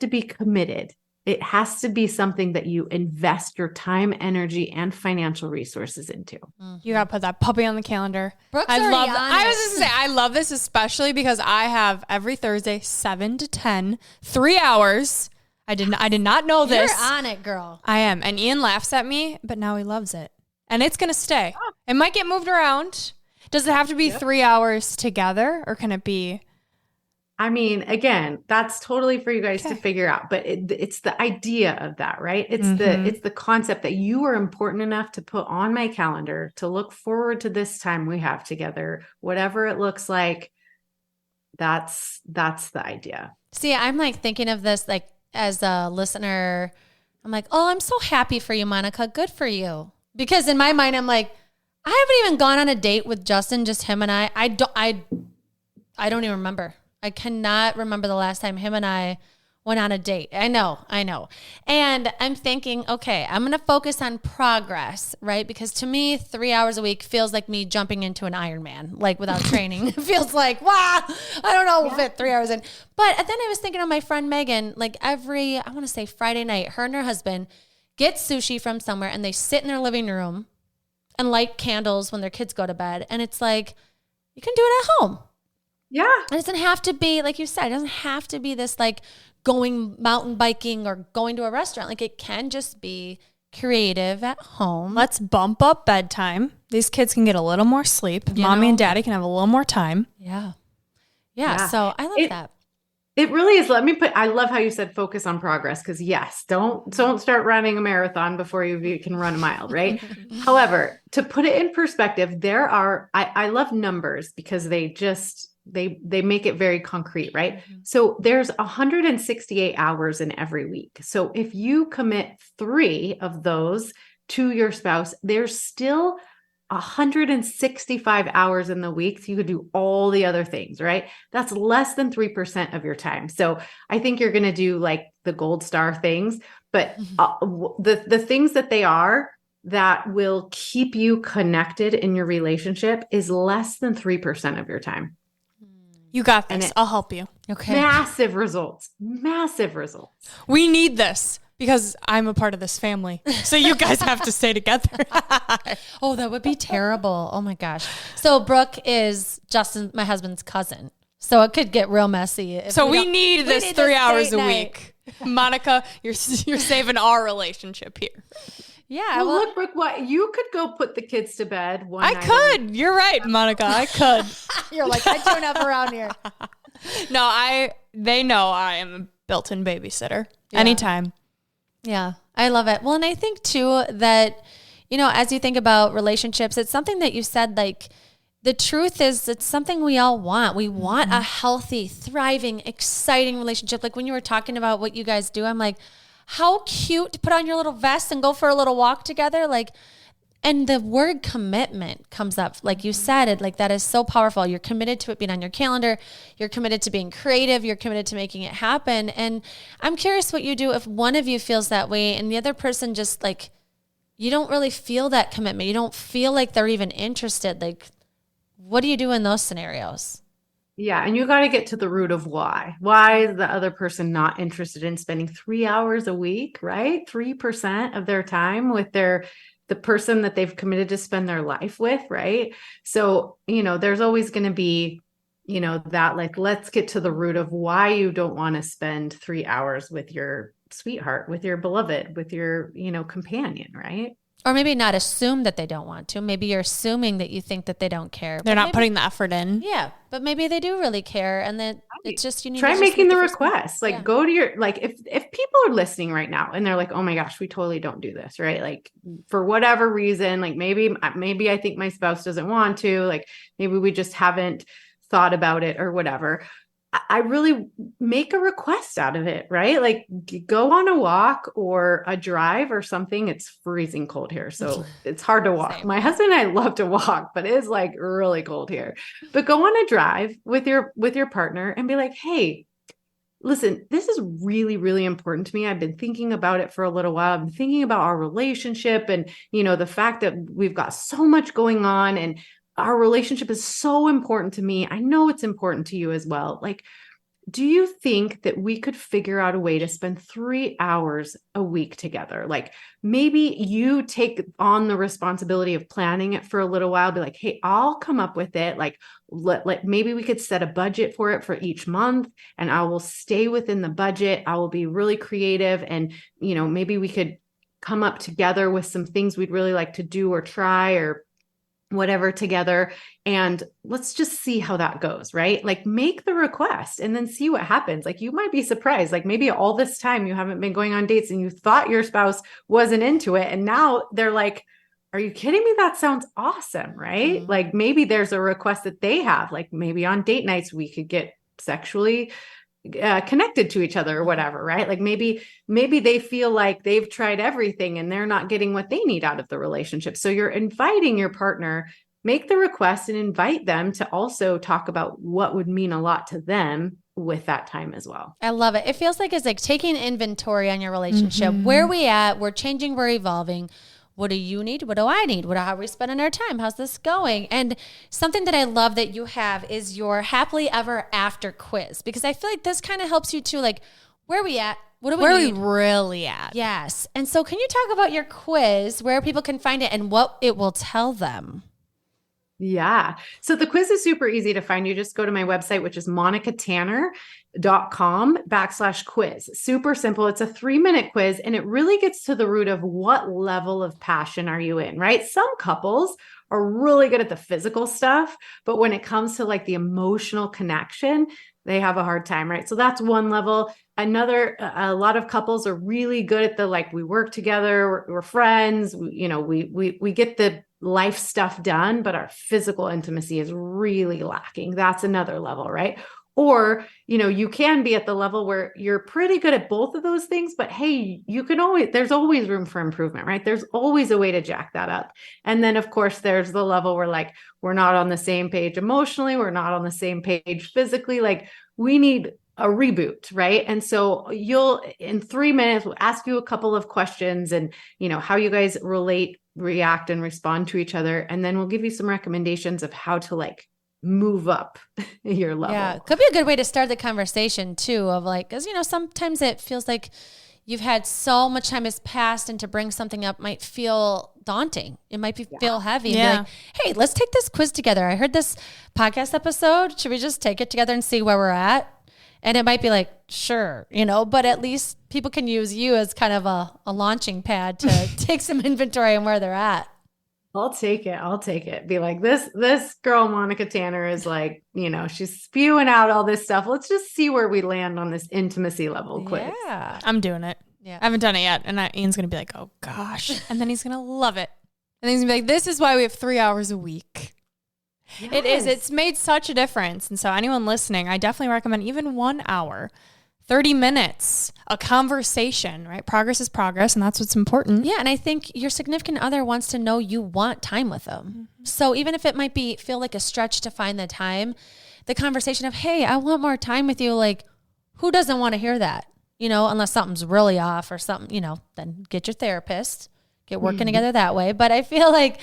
[SPEAKER 3] be committed. It has to be something that you invest your time, energy, and financial resources into.
[SPEAKER 2] You got to put that puppy on the calendar.
[SPEAKER 1] Brooke's
[SPEAKER 2] I
[SPEAKER 1] already on
[SPEAKER 2] was
[SPEAKER 1] it.
[SPEAKER 2] just going to say, I love this especially because I have every Thursday, 7 to 10, 3 hours. I did not know this.
[SPEAKER 1] You're on it, girl.
[SPEAKER 2] I am. And Ian laughs at me, but now he loves it. And it's going to stay. It might get moved around. Does it have to be 3 hours together or can it be?
[SPEAKER 3] I mean, again, that's totally for you guys to figure out, but it's the idea of that, right? It's the concept that you are important enough to put on my calendar to look forward to this time we have together, whatever it looks like. That's the idea.
[SPEAKER 1] See, I'm like thinking of this like as a listener. I'm like, oh, I'm so happy for you, Monica. Good for you. Because in my mind, I'm like, I haven't even gone on a date with Justin, just him and I. I don't even remember. I cannot remember the last time him and I went on a date. I know. And I'm thinking, okay, I'm going to focus on progress, right? Because to me, 3 hours a week feels like me jumping into an Ironman, like without training. It feels like, wow, I don't know, fit 3 hours in. But then I was thinking of my friend Megan, like I want to say Friday night, her and her husband get sushi from somewhere and they sit in their living room and light candles when their kids go to bed. And it's like, you can do it at home.
[SPEAKER 3] Yeah.
[SPEAKER 1] It doesn't have to be, like you said, it doesn't have to be this like going mountain biking or going to a restaurant. Like it can just be creative at home.
[SPEAKER 2] Let's bump up bedtime. These kids can get a little more sleep. Mommy and daddy can have a little more time.
[SPEAKER 1] Yeah. So I love that.
[SPEAKER 3] It really is. I love how you said focus on progress. Cause yes, don't start running a marathon before you can run a mile. Right. However, to put it in perspective, I love numbers because they make it very concrete, right? Mm-hmm. So there's 168 hours in every week. So if you commit 3 of those to your spouse, there's still 165 hours in the week. So you could do all the other things, right? That's less than 3% of your time. So I think you're going to do like the gold star things, but the things that they are that will keep you connected in your relationship is less than 3% of your time.
[SPEAKER 2] You got this. I'll help you.
[SPEAKER 1] Okay.
[SPEAKER 3] Massive results.
[SPEAKER 2] We need this because I'm a part of this family. So you guys have to stay together.
[SPEAKER 1] Oh, that would be terrible. Oh my gosh. So Brooke is Justin, my husband's cousin. So it could get real messy.
[SPEAKER 2] We need this 3 hours a week. Monica, you're saving our relationship here.
[SPEAKER 1] Yeah.
[SPEAKER 3] Well, look, Brooke, what you could go put the kids to bed one night.
[SPEAKER 2] I could. You're right, Monica. I could.
[SPEAKER 1] You're like, I tune up around here.
[SPEAKER 2] No, they know I am a built-in babysitter. Yeah. Anytime.
[SPEAKER 1] Yeah, I love it. Well, and I think too that, as you think about relationships, it's something that you said, like, the truth is it's something we all want. We want a healthy, thriving, exciting relationship. Like when you were talking about what you guys do, I'm like, how cute to put on your little vest and go for a little walk together. Like, and the word commitment comes up. Like you said, that is so powerful. You're committed to it being on your calendar. You're committed to being creative. You're committed to making it happen. And I'm curious what you do if one of you feels that way and the other person just like you don't really feel that commitment. You don't feel like they're even interested. Like, what do you do in those scenarios?
[SPEAKER 3] Yeah. And you got to get to the root of why. Why is the other person not interested in spending 3 hours a week, right? 3% of their time with the person that they've committed to spend their life with, right? So, there's always going to be, that like, let's get to the root of why you don't want to spend 3 hours with your sweetheart, with your beloved, with your, companion, right?
[SPEAKER 1] Or maybe not assume that they don't want to. Maybe you're assuming that you think that they don't care.
[SPEAKER 2] They're not putting the effort in.
[SPEAKER 1] Yeah. But maybe they do really care. And then it's just, you need
[SPEAKER 3] try
[SPEAKER 1] to
[SPEAKER 3] making the request. Like go to your, like if people are listening right now and they're like, oh my gosh, we totally don't do this, right? Like for whatever reason, like maybe I think my spouse doesn't want to, like maybe we just haven't thought about it or whatever. I really make a request out of it, right? Like go on a walk or a drive or something. It's freezing cold here, so it's hard to walk. My husband and I love to walk, but it is like really cold here. But go on a drive with your partner and be like, hey, listen, this is really, really important to me. I've been thinking about it for a little while. I've been thinking about our relationship and, the fact that we've got so much going on and our relationship is so important to me. I know it's important to you as well. Like, do you think that we could figure out a way to spend 3 hours a week together? Like maybe you take on the responsibility of planning it for a little while, be like, hey, I'll come up with it. Like, maybe we could set a budget for it for each month and I will stay within the budget. I will be really creative. And, maybe we could come up together with some things we'd really like to do or try or whatever together. And let's just see how that goes, right? Like make the request and then see what happens. Like you might be surprised. Like maybe all this time you haven't been going on dates and you thought your spouse wasn't into it. And now they're like, are you kidding me? That sounds awesome, right?
[SPEAKER 1] Mm-hmm.
[SPEAKER 3] Like maybe there's a request that they have, like maybe on date nights, we could get sexually connected to each other or whatever, right? Like maybe they feel like they've tried everything and they're not getting what they need out of the relationship. So you're inviting your partner, make the request and invite them to also talk about what would mean a lot to them with that time as well.
[SPEAKER 1] I love it. It feels like it's like taking inventory on your relationship.
[SPEAKER 2] Mm-hmm.
[SPEAKER 1] Where are we at? We're changing, we're evolving. What do you need? What do I need? How are we spending our time? How's this going? And something that I love that you have is your happily ever after quiz, because I feel like this kind of helps you to like, where are we at? What do we need?
[SPEAKER 2] Where are we really at?
[SPEAKER 1] Yes. And so can you talk about your quiz, where people can find it and what it will tell them?
[SPEAKER 3] Yeah. So the quiz is super easy to find. You just go to my website, which is monicatanner.com/quiz. Super simple. It's a 3-minute quiz and it really gets to the root of what level of passion are you in, right? Some couples are really good at the physical stuff, but when it comes to like the emotional connection, they have a hard time, right? So that's one level. A lot of couples are really good at the, like, we work together, we're friends, we get the life stuff done, but our physical intimacy is really lacking. That's another level, right? Or, you can be at the level where you're pretty good at both of those things, but hey, there's always room for improvement, right? There's always a way to jack that up. And then of course, there's the level where like, we're not on the same page emotionally, we're not on the same page physically, like we need a reboot, right? And so in 3 minutes, we'll ask you a couple of questions and, how you guys relate, react, and respond to each other. And then we'll give you some recommendations of how to like move up your level.
[SPEAKER 1] Yeah. Could be a good way to start the conversation too, of like, cause sometimes it feels like you've had so much time has passed and to bring something up might feel daunting. It might feel heavy. And be like, hey, let's take this quiz together. I heard this podcast episode. Should we just take it together and see where we're at? And it might be like, sure, but at least people can use you as kind of a launching pad to take some inventory on where they're at.
[SPEAKER 3] I'll take it. Be like, this girl, Monica Tanner, is like, she's spewing out all this stuff. Let's just see where we land on this intimacy level quiz.
[SPEAKER 1] Yeah.
[SPEAKER 2] I'm doing it. Yeah. I haven't done it yet. And Ian's going to be like, oh gosh. And then he's going to love it. And then he's going to be like, this is why we have 3 hours a week. Yes. It is. It's made such a difference. And so anyone listening, I definitely recommend even 1 hour, 30 minutes, a conversation, right? Progress is progress. And that's what's important.
[SPEAKER 1] Yeah. And I think your significant other wants to know you want time with them. Mm-hmm. So even if it might feel like a stretch to find the time, the conversation of, hey, I want more time with you. Like, who doesn't want to hear that? Unless something's really off or something, then get your therapist. get working together that way. But I feel like,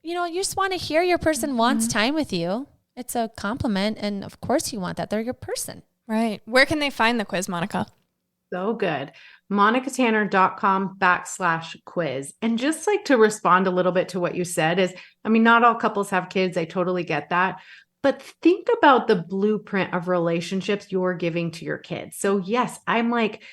[SPEAKER 1] you know, you just want to hear your person wants time with you. It's a compliment. And of course you want that. They're your person.
[SPEAKER 2] Right. Where can they find the quiz, Monica?
[SPEAKER 3] So good. monicatanner.com/quiz. And just like to respond a little bit to what you said is, I mean, not all couples have kids. I totally get that. But think about the blueprint of relationships you're giving to your kids. So yes, I'm like,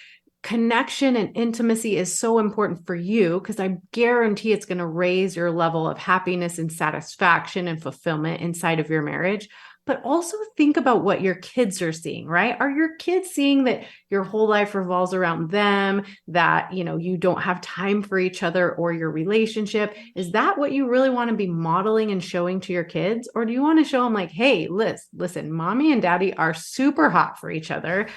[SPEAKER 3] connection and intimacy is so important for you because I guarantee it's going to raise your level of happiness and satisfaction and fulfillment inside of your marriage. But also think about what your kids are seeing, right? Are your kids seeing that your whole life revolves around them, that, you know, you don't have time for each other or your relationship? Is that what you really want to be modeling and showing to your kids? Or do you want to show them like, hey, listen, mommy and daddy are super hot for each other.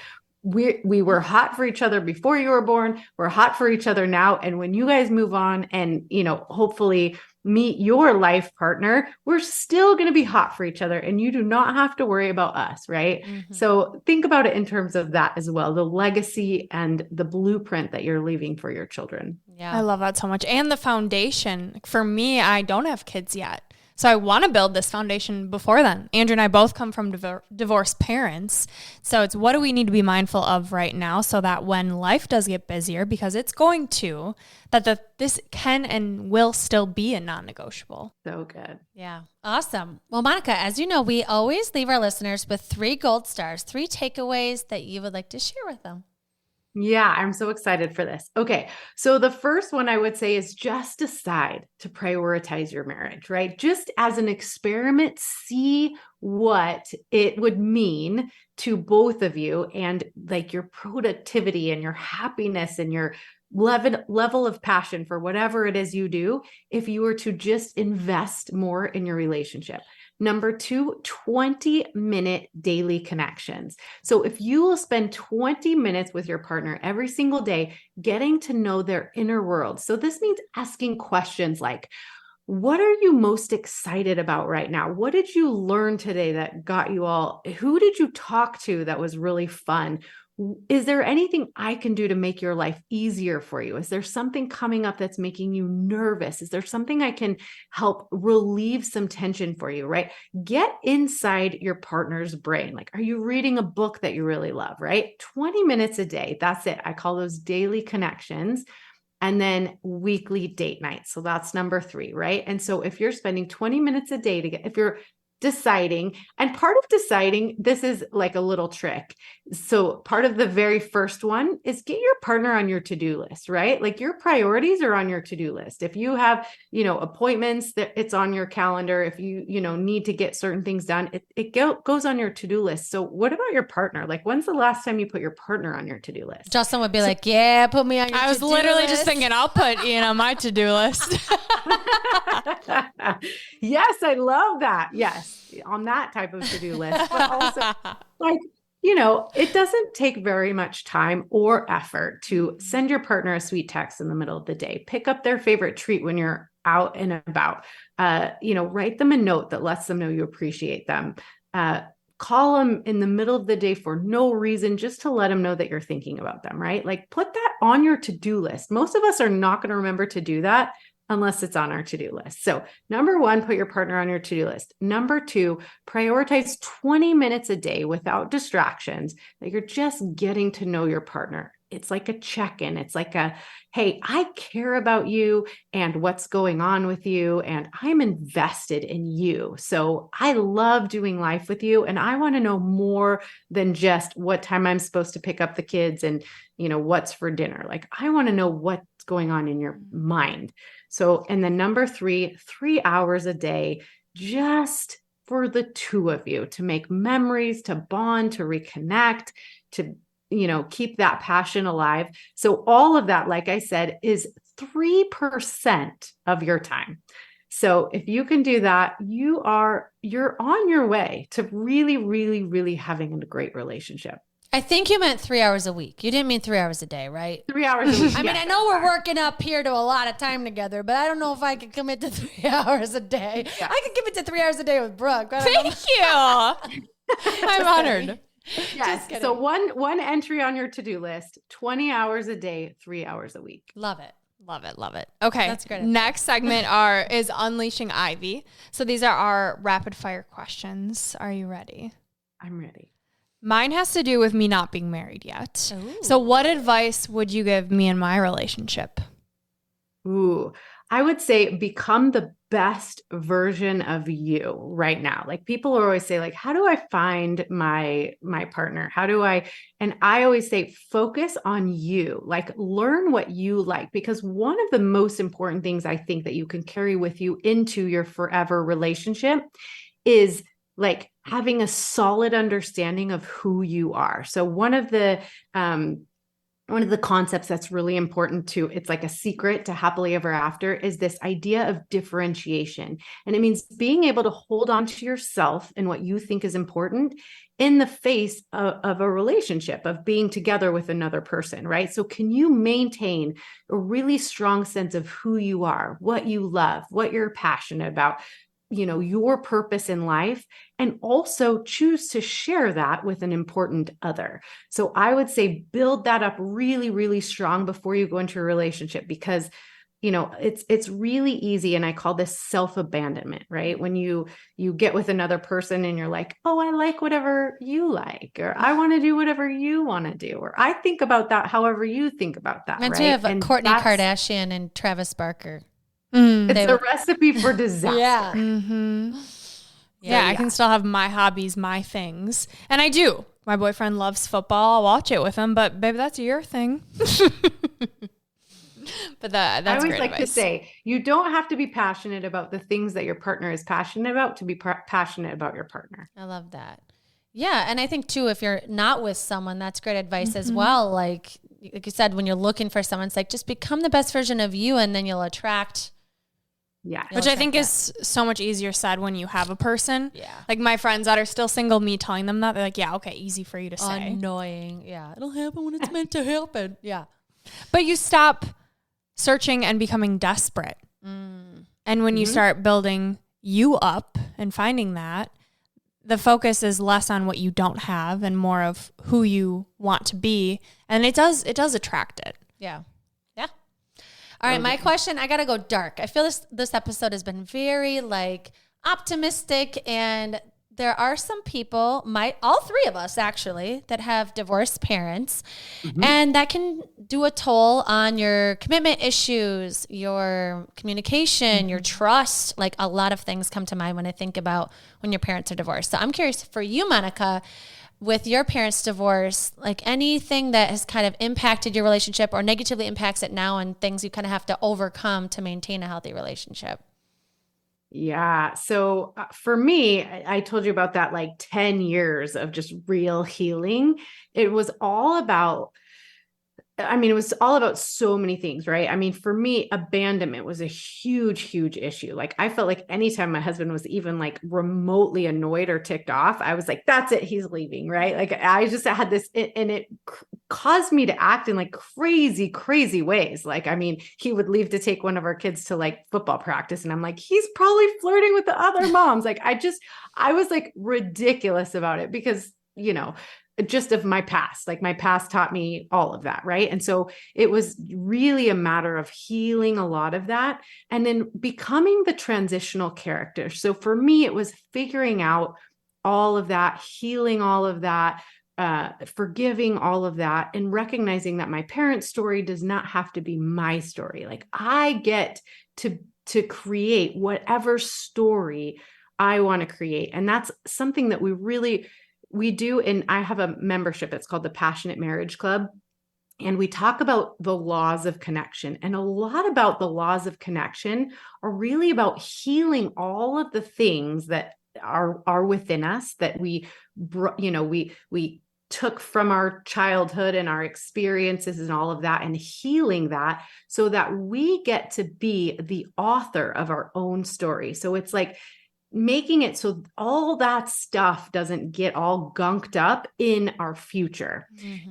[SPEAKER 3] We were hot for each other before you were born. We're hot for each other now. And when you guys move on and, you know, hopefully meet your life partner, we're still going to be hot for each other and you do not have to worry about us, right? Mm-hmm. So think about it in terms of that as well, the legacy and the blueprint that you're leaving for your children.
[SPEAKER 2] Yeah. I love that so much. And the foundation. For me, I don't have kids yet. So I want to build this foundation before then. Andrew and I both come from divorced parents. So it's what do we need to be mindful of right now so that when life does get busier, because it's going to, that this can and will still be a non-negotiable.
[SPEAKER 3] So good.
[SPEAKER 1] Yeah. Awesome. Well, Monica, as you know, we always leave our listeners with 3 gold stars, 3 takeaways that you would like to share with them.
[SPEAKER 3] Yeah, I'm so excited for this. Okay. So the first one I would say is just decide to prioritize your marriage, right? Just as an experiment, see what it would mean to both of you and like your productivity and your happiness and your level of passion for whatever it is you do if you were to just invest more in your relationship. Number 2, 20-minute daily connections. So if you will spend 20 minutes with your partner every single day, getting to know their inner world. So this means asking questions like, what are you most excited about right now? What did you learn today that got you all? Who did you talk to that was really fun? Is there anything I can do to make your life easier for you? Is there something coming up that's making you nervous? Is there something I can help relieve some tension for you, right? Get inside your partner's brain. Like, are you reading a book that you really love, right? 20 minutes a day. That's it. I call those daily connections. And then weekly date nights. So that's number 3, right? And so if you're spending 20 minutes a day if you're deciding, and part of deciding, this is like a little trick. So part of the very first one is get your partner on your to-do list, right? Like your priorities are on your to-do list. If you have, appointments, that it's on your calendar. If you, need to get certain things done, it goes on your to-do list. So what about your partner? Like when's the last time you put your partner on your to-do list?
[SPEAKER 1] Justin would be like, yeah, put me on your to-do list.
[SPEAKER 2] I was literally just thinking I'll put my to-do list.
[SPEAKER 3] Yes, I love that. Yes. On that type of to-do list, but also it doesn't take very much time or effort to send your partner a sweet text in the middle of the day, pick up their favorite treat when you're out and about, write them a note that lets them know you appreciate them, call them in the middle of the day for no reason, just to let them know that you're thinking about them, right? Like put that on your to-do list. Most of us are not going to remember to do that unless it's on our to-do list. So number 1, put your partner on your to-do list. Number 2, prioritize 20 minutes a day without distractions that you're just getting to know your partner. It's like a check-in. It's like hey, I care about you and what's going on with you, and I'm invested in you. So I love doing life with you, and I want to know more than just what time I'm supposed to pick up the kids and, what's for dinner. Like I want to know what's going on in your mind. So, and then number 3, 3 hours a day, just for the 2 of you to make memories, to bond, to reconnect, to, keep that passion alive. So all of that, like I said, is 3% of your time. So if you can do that, you're on your way to really, really, really having a great relationship.
[SPEAKER 1] I think you meant 3 hours a week. You didn't mean 3 hours a day, right?
[SPEAKER 3] 3 hours a week.
[SPEAKER 1] I mean, I know we're working up here to a lot of time together, but I don't know if I could commit to 3 hours a day. Yeah. I could commit to 3 hours a day with Brooke.
[SPEAKER 2] Thank you. I'm honored.
[SPEAKER 3] Yes. So one entry on your to-do list, 20 hours a day, 3 hours a week.
[SPEAKER 1] Love it.
[SPEAKER 2] Love it. Love it. Okay.
[SPEAKER 1] That's great.
[SPEAKER 2] Next segment is Unleashing Ivy. So these are our rapid fire questions. Are you ready?
[SPEAKER 3] I'm ready.
[SPEAKER 2] Mine has to do with me not being married yet.
[SPEAKER 1] Ooh.
[SPEAKER 2] So what advice would you give me in my relationship?
[SPEAKER 3] Ooh, I would say become the best version of you right now. Like people always say, like, how do I find my partner? And I always say, focus on you, like learn what you like, because one of the most important things I think that you can carry with you into your forever relationship is like having a solid understanding of who you are. So one of the concepts that's really important to, it's like a secret to happily ever after, is this idea of differentiation. And it means being able to hold on to yourself and what you think is important in the face of a relationship, of being together with another person, right? So can you maintain a really strong sense of who you are, what you love, what you're passionate about, your purpose in life, and also choose to share that with an important other. So I would say build that up really, really strong before you go into a relationship, because it's really easy. And I call this self-abandonment, right? When you get with another person and you're like, oh, I like whatever you like, or I want to do whatever you want to do, or I think about that however you think about that.
[SPEAKER 1] Meant
[SPEAKER 3] right?
[SPEAKER 1] to have
[SPEAKER 3] And
[SPEAKER 1] Kourtney Kardashian and Travis Barker.
[SPEAKER 3] It's a recipe for disaster.
[SPEAKER 1] Yeah.
[SPEAKER 2] Mm-hmm. Yeah, I can still have my hobbies, my things. And I do. My boyfriend loves football. I'll watch it with him, but baby, that's your thing. But that's
[SPEAKER 3] I always
[SPEAKER 2] great
[SPEAKER 3] like
[SPEAKER 2] advice.
[SPEAKER 3] to say, you don't have to be passionate about the things that your partner is passionate about to be passionate about your partner.
[SPEAKER 1] I love that. Yeah. And I think too, if you're not with someone, that's great advice as well. Like you said, when you're looking for someone, it's like, just become the best version of you, and then you'll attract.
[SPEAKER 3] Yeah.
[SPEAKER 2] Which I think is so much easier said when you have a person.
[SPEAKER 1] Yeah.
[SPEAKER 2] Like my friends that are still single, me telling them that, they're like, yeah, okay, easy for you to say.
[SPEAKER 1] Annoying. Yeah. It'll happen when it's meant to happen. Yeah.
[SPEAKER 2] But you stop searching and becoming desperate. And when you start building you up and finding that, the focus is less on what you don't have and more of who you want to be. And it does attract it.
[SPEAKER 1] Yeah. Yeah. All right. My question, I got to go dark. I feel this episode has been very optimistic, and there are some people, all three of us actually, that have divorced parents, and that can do a toll on your commitment issues, your communication, your trust. Like a lot of things come to mind when I think about when your parents are divorced. So I'm curious for you, Monica, with your parents' divorce, like anything that has kind of impacted your relationship or negatively impacts it now, and things you kind of have to overcome to maintain a healthy relationship.
[SPEAKER 3] Yeah. So for me, I told you about that 10 years of just real healing. It was all about so many things, right? I mean, for me, abandonment was a huge, huge issue. Like I felt like anytime my husband was even remotely annoyed or ticked off, I was like, that's it, he's leaving, right? Like I just had this, and it caused me to act in crazy, crazy ways. He would leave to take one of our kids to football practice, and I'm like, he's probably flirting with the other moms. I was ridiculous about it because, just of my past, my past taught me all of that. Right. And so it was really a matter of healing a lot of that and then becoming the transitional character. So for me, it was figuring out all of that, healing all of that, forgiving all of that, and recognizing that my parents' story does not have to be my story. I get to create whatever story I want to create. And that's something that we do. And I have a membership. It's called the Passionate Marriage Club. And we talk about the laws of connection. And a lot about the laws of connection are really about healing all of the things that are within us that we took from our childhood and our experiences and all of that, and healing that so that we get to be the author of our own story. So it's making it so all that stuff doesn't get all gunked up in our future.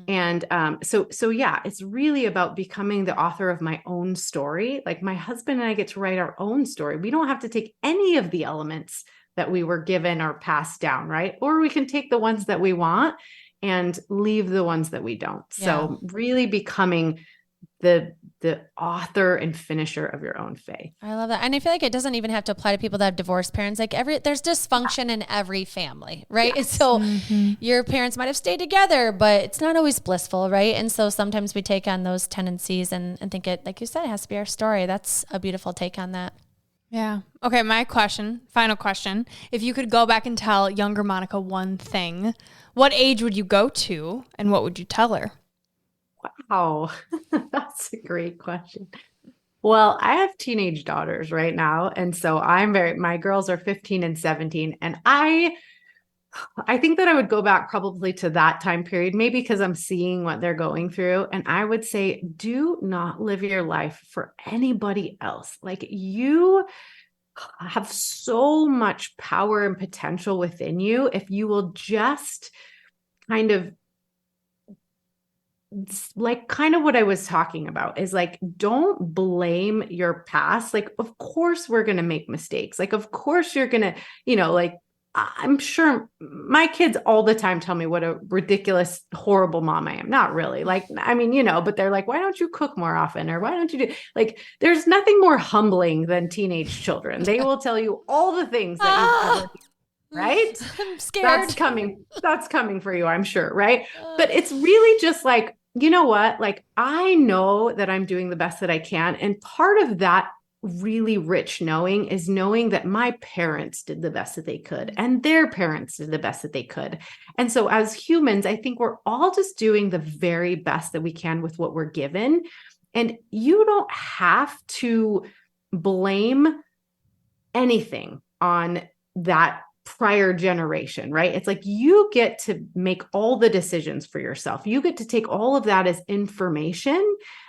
[SPEAKER 3] And so yeah, it's really about becoming the author of my own story. My husband and I get to write our own story. We don't have to take any of the elements that we were given or passed down, right? Or we can take the ones that we want and leave the ones that we don't.
[SPEAKER 1] Yeah.
[SPEAKER 3] So really becoming the the author and finisher of your own faith.
[SPEAKER 1] I love that. And I feel like it doesn't even have to apply to people that have divorced parents. Like there's dysfunction in every family, right? Yes. So your parents might have stayed together, but it's not always blissful, right? And so sometimes we take on those tendencies and think it, like you said, it has to be our story. That's a beautiful take on that.
[SPEAKER 2] Yeah. Okay. My final question. If you could go back and tell younger Monica one thing, what age would you go to and what would you tell her?
[SPEAKER 3] Wow. That's a great question. Well, I have teenage daughters right now. And so my girls are 15 and 17. And I think that I would go back probably to that time period, maybe because I'm seeing what they're going through. And I would say, do not live your life for anybody else. Like, you have so much power and potential within you if you will just kind of what I was talking about is like, don't blame your past. Like, of course we're going to make mistakes. Like, of course you're going to, like, I'm sure my kids all the time tell me what a ridiculous, horrible mom I am. Not really. Like, I mean, but they're like, why don't you cook more often? Or why don't you do, like, there's nothing more humbling than teenage children. They will tell you all the things that you've ever, right?
[SPEAKER 1] I'm scared.
[SPEAKER 3] That's coming for you, I'm sure. Right. But it's really just like, you know what? Like, I know that I'm doing the best that I can. And part of that really rich knowing is knowing that my parents did the best that they could and their parents did the best that they could. And so as humans, I think we're all just doing the very best that we can with what we're given. And you don't have to blame anything on that prior generation, right? It's like, you get to make all the decisions for yourself. You get to take all of that as information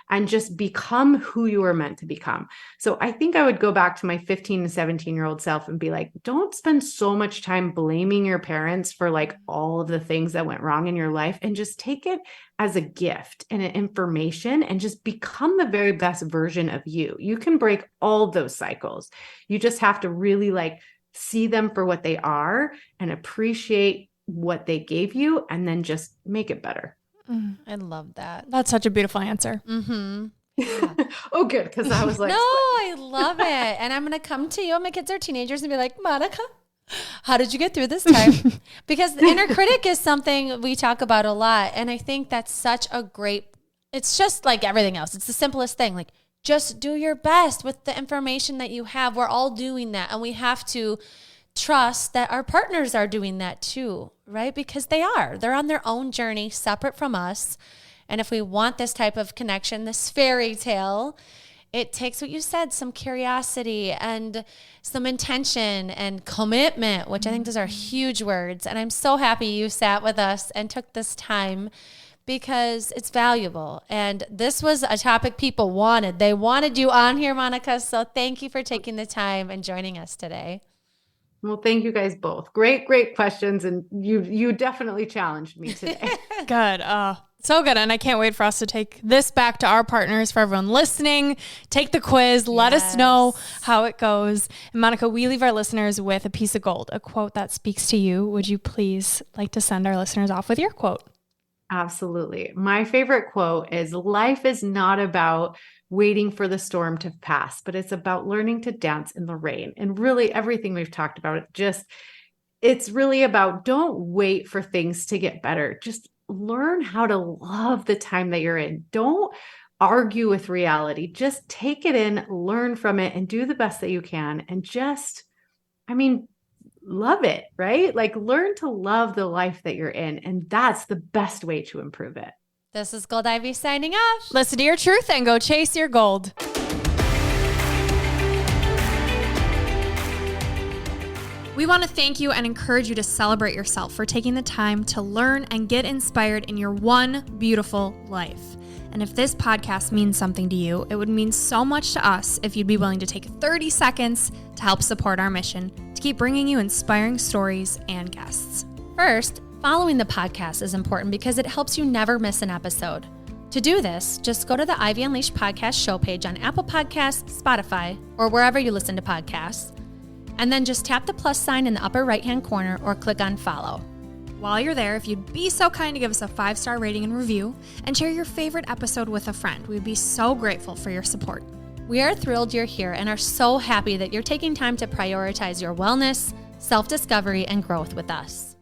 [SPEAKER 3] and just become who you are meant to become. So I think I would go back to my 15 and 17-year-old self and be like, don't spend so much time blaming your parents for like all of the things that went wrong in your life, and just take it as a gift and an information and just become the very best version of you. You can break all those cycles. You just have to really like see them for what they are and appreciate what they gave you, and then just make it better.
[SPEAKER 1] I love that.
[SPEAKER 2] That's such a beautiful answer.
[SPEAKER 1] Mm-hmm.
[SPEAKER 3] Yeah. Oh, good. Because I was like,
[SPEAKER 1] no, I love it. And I'm going to come to you. My kids are teenagers and be like, Monica, how did you get through this time? Because the inner critic is something we talk about a lot. And I think that's such a great, it's just like everything else. It's the simplest thing. Like, just do your best with the information that you have. We're all doing that. And we have to trust that our partners are doing that too, right? Because they're on their own journey, separate from us. And if we want this type of connection, this fairy tale, it takes what you said, some curiosity and some intention and commitment, which I think those are huge words. And I'm so happy you sat with us and took this time, because it's valuable. And this was a topic people wanted. They wanted you on here, Monica. So thank you for taking the time and joining us today.
[SPEAKER 3] Well, thank you guys both. Great questions. And you definitely challenged me today.
[SPEAKER 2] Good. So good. And I can't wait for us to take this back to our partners, for everyone listening. Take the quiz. Let us know how it goes. And Monica, we leave our listeners with a piece of gold, a quote that speaks to you. Would you please like to send our listeners off with your quote?
[SPEAKER 3] Absolutely. My favorite quote is, life is not about waiting for the storm to pass, but it's about learning to dance in the rain. And really everything we've talked about, it's really about, don't wait for things to get better. Just learn how to love the time that you're in. Don't argue with reality. Just take it in, learn from it, and do the best that you can. And love it, right? Like, learn to love the life that you're in. And that's the best way to improve it.
[SPEAKER 1] This is Gold Ivy signing off.
[SPEAKER 2] Listen to your truth and go chase your gold. We want to thank you and encourage you to celebrate yourself for taking the time to learn and get inspired in your one beautiful life. And if this podcast means something to you, it would mean so much to us if you'd be willing to take 30 seconds to help support our mission to keep bringing you inspiring stories and guests.
[SPEAKER 1] First, following the podcast is important because it helps you never miss an episode. To do this, just go to the Ivy Unleashed podcast show page on Apple Podcasts, Spotify, or wherever you listen to podcasts, and then just tap the plus sign in the upper right-hand corner or click on follow.
[SPEAKER 2] While you're there, if you'd be so kind to give us a 5-star rating and review and share your favorite episode with a friend, we'd be so grateful for your support.
[SPEAKER 1] We are thrilled you're here and are so happy that you're taking time to prioritize your wellness, self-discovery, and growth with us.